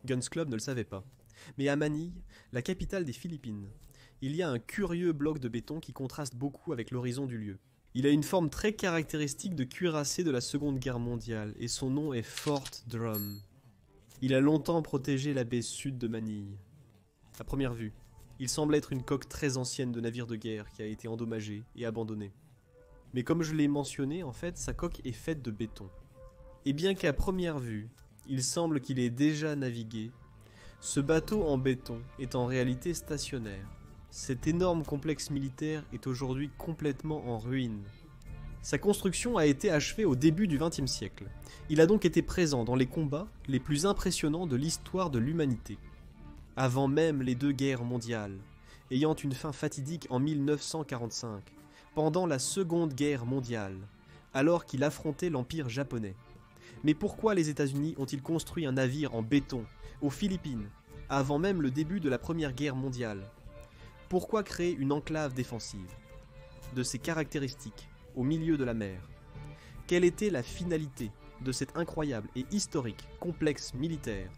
Guns Club ne le savait pas. Mais à Manille, la capitale des Philippines, il y a un curieux bloc de béton qui contraste beaucoup avec l'horizon du lieu. Il a une forme très caractéristique de cuirassé de la Seconde Guerre mondiale et son nom est Fort Drum. Il a longtemps protégé la baie sud de Manille. À première vue, il semble être une coque très ancienne de navire de guerre qui a été endommagée et abandonnée. Mais comme je l'ai mentionné, en fait, sa coque est faite de béton. Et bien qu'à première vue, il semble qu'il ait déjà navigué, ce bateau en béton est en réalité stationnaire. Cet énorme complexe militaire est aujourd'hui complètement en ruine. Sa construction a été achevée au début du XXe siècle. Il a donc été présent dans les combats les plus impressionnants de l'histoire de l'humanité. Avant même les deux guerres mondiales, ayant une fin fatidique en 1945, pendant la Seconde Guerre mondiale, alors qu'il affrontait l'Empire japonais. Mais pourquoi les États-Unis ont-ils construit un navire en béton, aux Philippines, avant même le début de la Première Guerre mondiale? Pourquoi créer une enclave défensive de ces caractéristiques au milieu de la mer? Quelle était la finalité de cet incroyable et historique complexe militaire?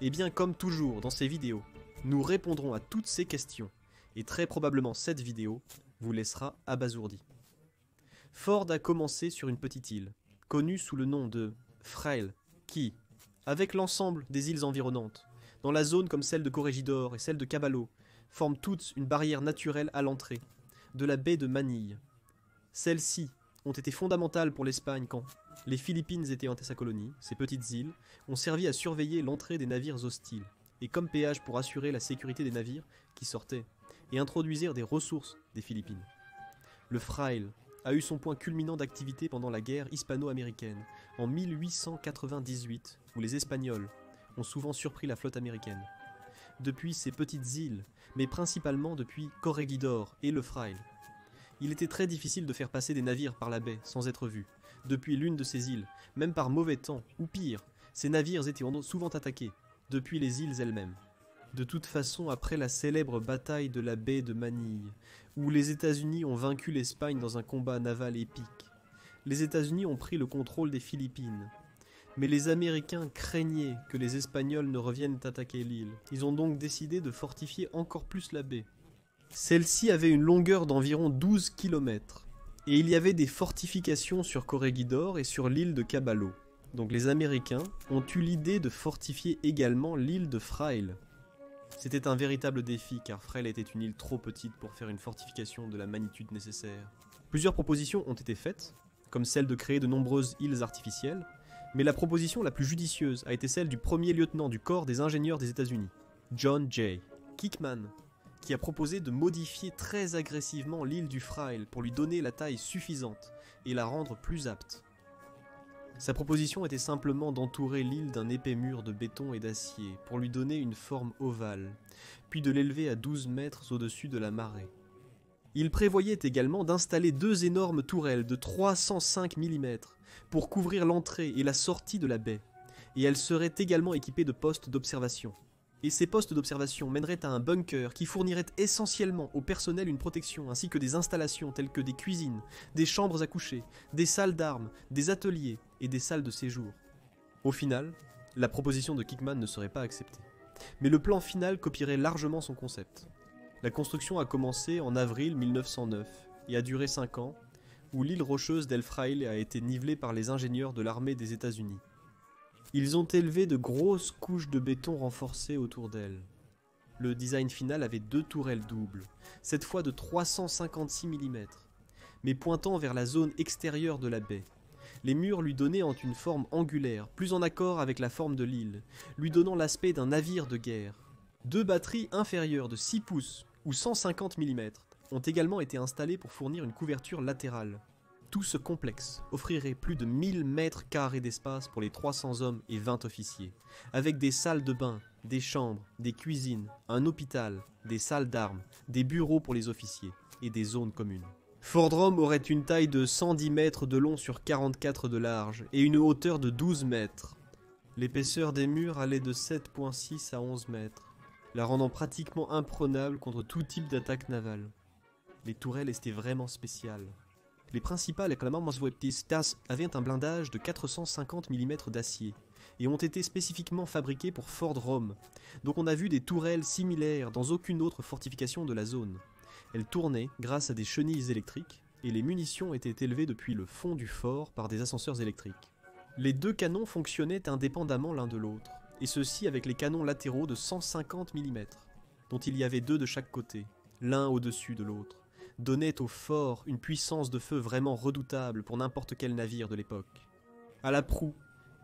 Eh bien, comme toujours dans ces vidéos, nous répondrons à toutes ces questions, et très probablement cette vidéo vous laissera abasourdi. Ford a commencé sur une petite île, connue sous le nom de Frail, qui, avec l'ensemble des îles environnantes, dans la zone comme celle de Corregidor et celle de Caballo, forment toutes une barrière naturelle à l'entrée de la baie de Manille. Celles-ci ont été fondamentales pour l'Espagne quand les Philippines étaient en sa colonie. Ces petites îles ont servi à surveiller l'entrée des navires hostiles, et comme péage pour assurer la sécurité des navires qui sortaient, et introduisirent des ressources des Philippines. Le Frail a eu son point culminant d'activité pendant la guerre hispano-américaine, en 1898, où les Espagnols ont souvent surpris la flotte américaine. Depuis ces petites îles, mais principalement depuis Corregidor et le Frail, il était très difficile de faire passer des navires par la baie sans être vus. Depuis l'une de ces îles, même par mauvais temps, ou pire, ces navires étaient souvent attaqués, depuis les îles elles-mêmes. De toute façon, après la célèbre bataille de la baie de Manille, où les États-Unis ont vaincu l'Espagne dans un combat naval épique, les États-Unis ont pris le contrôle des Philippines. Mais les Américains craignaient que les Espagnols ne reviennent attaquer l'île. Ils ont donc décidé de fortifier encore plus la baie. Celle-ci avait une longueur d'environ 12 km, et il y avait des fortifications sur Corregidor et sur l'île de Caballo. Donc les Américains ont eu l'idée de fortifier également l'île de Frail. C'était un véritable défi car Frail était une île trop petite pour faire une fortification de la magnitude nécessaire. Plusieurs propositions ont été faites, comme celle de créer de nombreuses îles artificielles, mais la proposition la plus judicieuse a été celle du premier lieutenant du corps des ingénieurs des États-Unis, John J. Kickman, qui a proposé de modifier très agressivement l'île du Frail pour lui donner la taille suffisante et la rendre plus apte. Sa proposition était simplement d'entourer l'île d'un épais mur de béton et d'acier pour lui donner une forme ovale, puis de l'élever à 12 mètres au-dessus de la marée. Il prévoyait également d'installer deux énormes tourelles de 305 mm pour couvrir l'entrée et la sortie de la baie, et elles seraient également équipées de postes d'observation. Et ces postes d'observation mèneraient à un bunker qui fournirait essentiellement au personnel une protection, ainsi que des installations telles que des cuisines, des chambres à coucher, des salles d'armes, des ateliers et des salles de séjour. Au final, la proposition de Kickman ne serait pas acceptée. Mais le plan final copierait largement son concept. La construction a commencé en avril 1909 et a duré 5 ans, où l'île rocheuse d'El Fraile a été nivelée par les ingénieurs de l'armée des États-Unis. Ils ont élevé de grosses couches de béton renforcées autour d'elle. Le design final avait deux tourelles doubles, cette fois de 356 mm, mais pointant vers la zone extérieure de la baie. Les murs lui donnaient une forme angulaire, plus en accord avec la forme de l'île, lui donnant l'aspect d'un navire de guerre. Deux batteries inférieures de 6 pouces ou 150 mm ont également été installées pour fournir une couverture latérale. Tout ce complexe offrirait plus de 1000 mètres carrés d'espace pour les 300 hommes et 20 officiers, avec des salles de bain, des chambres, des cuisines, un hôpital, des salles d'armes, des bureaux pour les officiers et des zones communes. Fort Drum aurait une taille de 110 mètres de long sur 44 de large et une hauteur de 12 mètres. L'épaisseur des murs allait de 7,6 à 11 mètres, la rendant pratiquement imprenable contre tout type d'attaque navale. Les tourelles étaient vraiment spéciales. Les principales avaient un blindage de 450 mm d'acier et ont été spécifiquement fabriquées pour Fort Drum, donc on a vu des tourelles similaires dans aucune autre fortification de la zone. Elles tournaient grâce à des chenilles électriques, et les munitions étaient élevées depuis le fond du fort par des ascenseurs électriques. Les deux canons fonctionnaient indépendamment l'un de l'autre, et ceci avec les canons latéraux de 150 mm, dont il y avait 2 de chaque côté, l'un au-dessus de l'autre, donnaient au fort une puissance de feu vraiment redoutable pour n'importe quel navire de l'époque. À la proue,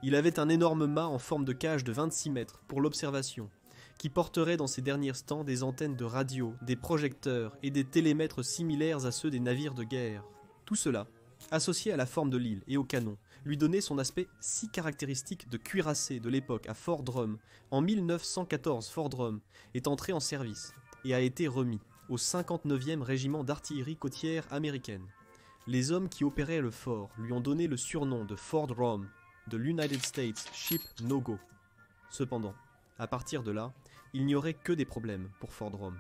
il avait un énorme mât en forme de cage de 26 mètres pour l'observation, qui porterait dans ses derniers stands des antennes de radio, des projecteurs et des télémètres similaires à ceux des navires de guerre. Tout cela, associé à la forme de l'île et au canon, lui donnait son aspect si caractéristique de cuirassé de l'époque à Fort Drum. En 1914, Fort Drum est entré en service et a été remis au 59e régiment d'artillerie côtière américaine. Les hommes qui opéraient le fort lui ont donné le surnom de Fort Drum, de l'United States Ship No Go. Cependant, à partir de là, il n'y aurait que des problèmes pour Fort Drum.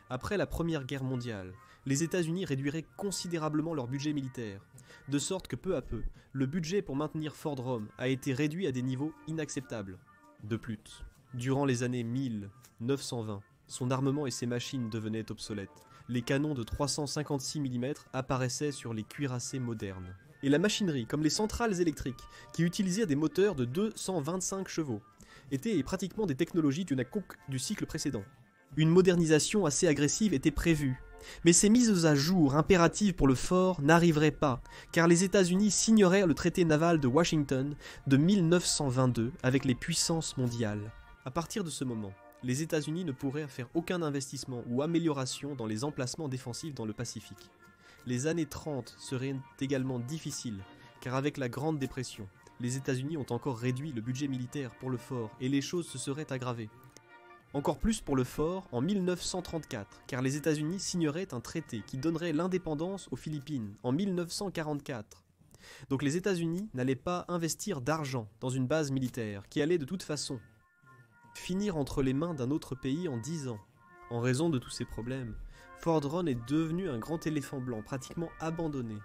Après la Première Guerre mondiale, les États-Unis réduiraient considérablement leur budget militaire, de sorte que peu à peu, le budget pour maintenir Fort Drum a été réduit à des niveaux inacceptables. De plus, durant les années 1920, son armement et ses machines devenaient obsolètes. Les canons de 356 mm apparaissaient sur les cuirassés modernes. Et la machinerie, comme les centrales électriques, qui utilisaient des moteurs de 225 chevaux, étaient pratiquement des technologies du cycle précédent. Une modernisation assez agressive était prévue, mais ces mises à jour impératives pour le fort n'arriveraient pas, car les États-Unis signeraient le traité naval de Washington de 1922 avec les puissances mondiales. À partir de ce moment, les États-Unis ne pourraient faire aucun investissement ou amélioration dans les emplacements défensifs dans le Pacifique. Les années 30 seraient également difficiles, car avec la Grande Dépression, les États-Unis ont encore réduit le budget militaire pour le fort et les choses se seraient aggravées. Encore plus pour le fort en 1934, car les États-Unis signeraient un traité qui donnerait l'indépendance aux Philippines en 1944. Donc les États-Unis n'allaient pas investir d'argent dans une base militaire qui allait de toute façon finir entre les mains d'un autre pays en 10 ans. En raison de tous ces problèmes, Fort Drum est devenu un grand éléphant blanc pratiquement abandonné.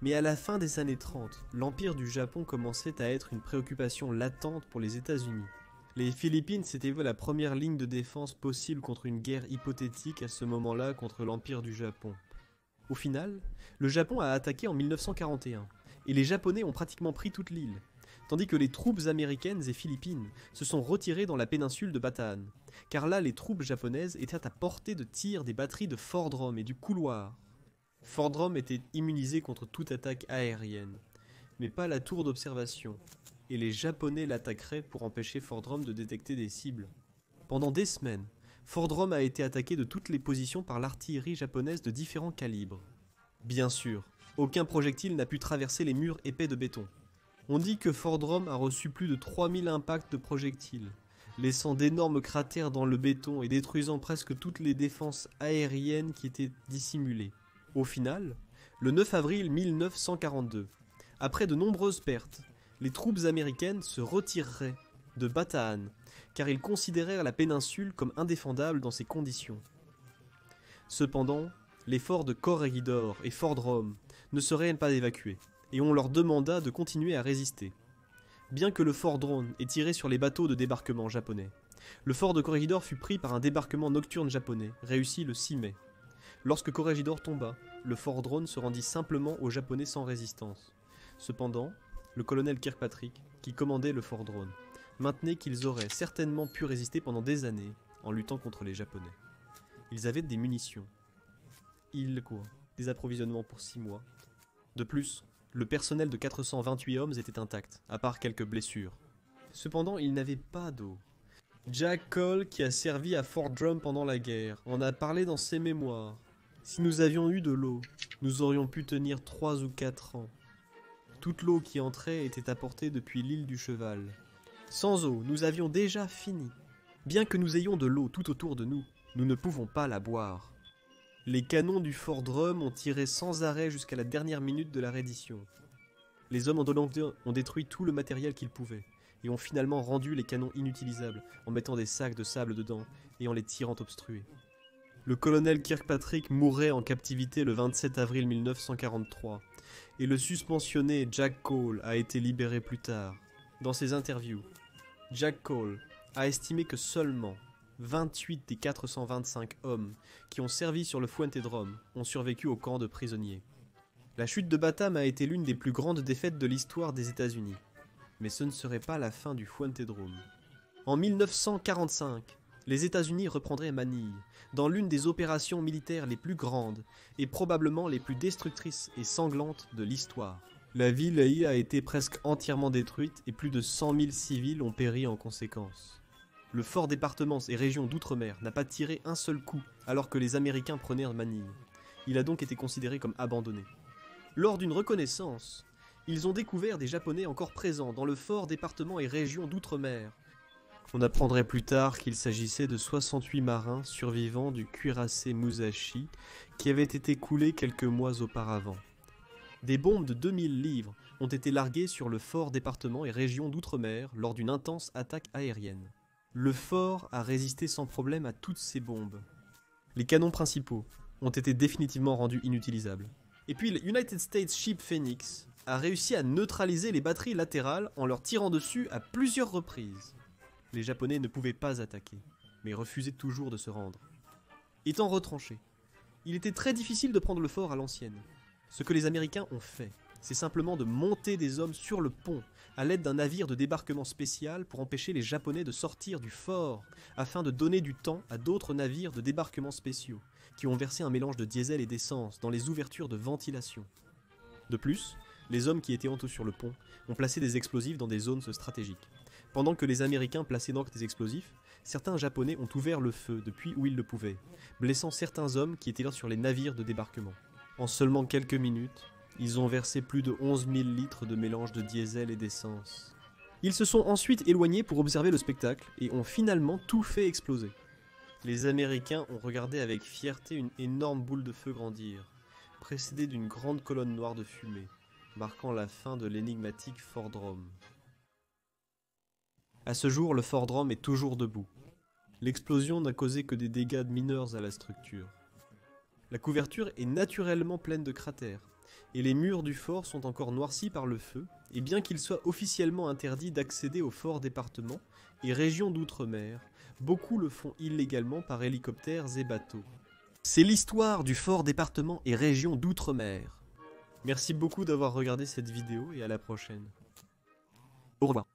Mais à la fin des années 30, l'Empire du Japon commençait à être une préoccupation latente pour les États-Unis. Les Philippines s'étaient vues la première ligne de défense possible contre une guerre hypothétique à ce moment-là contre l'Empire du Japon. Au final, le Japon a attaqué en 1941, et les Japonais ont pratiquement pris toute l'île, tandis que les troupes américaines et philippines se sont retirées dans la péninsule de Bataan, car là les troupes japonaises étaient à portée de tir des batteries de Fort Drum et du couloir. Fort Drum était immunisé contre toute attaque aérienne, mais pas la tour d'observation, et les Japonais l'attaqueraient pour empêcher Fort Drum de détecter des cibles. Pendant des semaines, Fort Drum a été attaqué de toutes les positions par l'artillerie japonaise de différents calibres. Bien sûr, aucun projectile n'a pu traverser les murs épais de béton. On dit que Fort Drum a reçu plus de 3000 impacts de projectiles, laissant d'énormes cratères dans le béton et détruisant presque toutes les défenses aériennes qui étaient dissimulées. Au final, le 9 avril 1942, après de nombreuses pertes, les troupes américaines se retireraient de Bataan, car ils considérèrent la péninsule comme indéfendable dans ces conditions. Cependant, les forts de Corregidor et Fort Drum ne seraient pas évacués, et on leur demanda de continuer à résister. Bien que le fort Drum ait tiré sur les bateaux de débarquement japonais, le fort de Corregidor fut pris par un débarquement nocturne japonais, réussi le 6 mai. Lorsque Corregidor tomba, le fort Drum se rendit simplement aux Japonais sans résistance. Cependant, le colonel Kirkpatrick, qui commandait le fort Drum, maintenait qu'ils auraient certainement pu résister pendant des années en luttant contre les Japonais. Ils avaient des munitions, des approvisionnements pour 6 mois. De plus, le personnel de 428 hommes était intact, à part quelques blessures. Cependant, ils n'avaient pas d'eau. Jack Cole, qui a servi à Fort Drum pendant la guerre, en a parlé dans ses mémoires. Si nous avions eu de l'eau, nous aurions pu tenir 3 ou 4 ans. Toute l'eau qui entrait était apportée depuis l'île du Cheval. Sans eau, nous avions déjà fini. Bien que nous ayons de l'eau tout autour de nous, nous ne pouvons pas la boire. Les canons du Fort Drum ont tiré sans arrêt jusqu'à la dernière minute de la reddition. Les hommes ont détruit tout le matériel qu'ils pouvaient, et ont finalement rendu les canons inutilisables en mettant des sacs de sable dedans et en les tirant obstrués. Le colonel Kirkpatrick mourait en captivité le 27 avril 1943, et le suspensionné Jack Cole a été libéré plus tard. Dans ses interviews, Jack Cole a estimé que seulement 28 des 425 hommes qui ont servi sur le Fuentedrome ont survécu au camp de prisonniers. La chute de Batham a été l'une des plus grandes défaites de l'histoire des États-Unis. Mais ce ne serait pas la fin du Fuentedrome. En 1945, les États-Unis reprendraient Manille, dans l'une des opérations militaires les plus grandes et probablement les plus destructrices et sanglantes de l'histoire. La ville a été presque entièrement détruite et plus de 100 000 civils ont péri en conséquence. Le fort département et région d'outre-mer n'a pas tiré un seul coup alors que les Américains prenaient Manille. Il a donc été considéré comme abandonné. Lors d'une reconnaissance, ils ont découvert des Japonais encore présents dans le fort département et région d'outre-mer. On apprendrait plus tard qu'il s'agissait de 68 marins survivants du cuirassé Musashi qui avait été coulé quelques mois auparavant. Des bombes de 2000 livres ont été larguées sur le fort département et région d'outre-mer lors d'une intense attaque aérienne. Le fort a résisté sans problème à toutes ces bombes. Les canons principaux ont été définitivement rendus inutilisables. Et puis le United States Ship Phoenix a réussi à neutraliser les batteries latérales en leur tirant dessus à plusieurs reprises. Les Japonais ne pouvaient pas attaquer, mais refusaient toujours de se rendre. Étant retranchés, il était très difficile de prendre le fort à l'ancienne. Ce que les Américains ont fait, c'est simplement de monter des hommes sur le pont à l'aide d'un navire de débarquement spécial pour empêcher les Japonais de sortir du fort, afin de donner du temps à d'autres navires de débarquement spéciaux, qui ont versé un mélange de diesel et d'essence dans les ouvertures de ventilation. De plus, les hommes qui étaient en tout sur le pont ont placé des explosifs dans des zones stratégiques. Pendant que les Américains plaçaient donc des explosifs, certains Japonais ont ouvert le feu depuis où ils le pouvaient, blessant certains hommes qui étaient là sur les navires de débarquement. En seulement quelques minutes, ils ont versé plus de 11 000 litres de mélange de diesel et d'essence. Ils se sont ensuite éloignés pour observer le spectacle et ont finalement tout fait exploser. Les Américains ont regardé avec fierté une énorme boule de feu grandir, précédée d'une grande colonne noire de fumée, marquant la fin de l'énigmatique Fort Drum. À ce jour, le Fort Drum est toujours debout. L'explosion n'a causé que des dégâts mineurs à la structure. La couverture est naturellement pleine de cratères, et les murs du fort sont encore noircis par le feu, et bien qu'il soit officiellement interdit d'accéder au fort département et région d'outre-mer, beaucoup le font illégalement par hélicoptères et bateaux. C'est l'histoire du fort département et région d'outre-mer. Merci beaucoup d'avoir regardé cette vidéo et à la prochaine. Au revoir.